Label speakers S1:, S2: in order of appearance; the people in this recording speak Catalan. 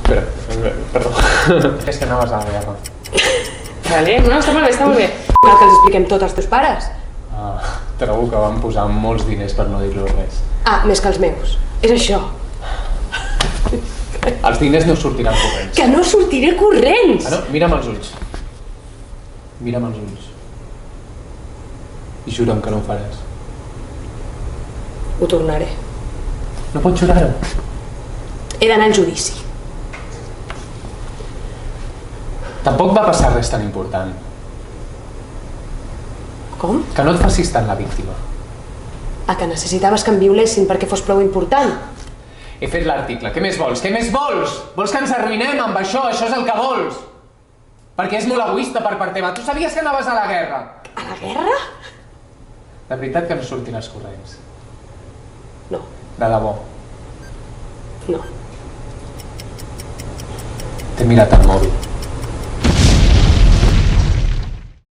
S1: Perdó. És que anaves a la guerra.
S2: Vale, no, està molt bé, està molt bé.
S3: Cal que els expliquem tot als teus pares.
S1: Trobo que van posar molts diners per no dir-los res.
S3: Més que els meus. És això.
S1: Els diners no sortiran corrents.
S3: Que no sortiré corrents!
S1: No, mira'm els ulls. Mira'm els ulls. I jura'm que no ho faràs.
S3: Ho tornaré.
S1: No pots jurar-ho.
S3: He d'anar al judici.
S1: Tampoc va passar res tan important.
S3: Com?
S1: Que no et facis tant la víctima.
S3: Que necessitaves que em violessin perquè fos prou important?
S1: He fet l'article. Què més vols? Què més vols? Vols que ens arruïnem amb això? Això és el que vols. Perquè és molt egoista per part teva. Tu sabies que anaves a la guerra.
S3: A la guerra?
S1: De veritat que no sortiràs corrents.
S3: No.
S1: De debò.
S3: No.
S1: T'he mirat el mòbil.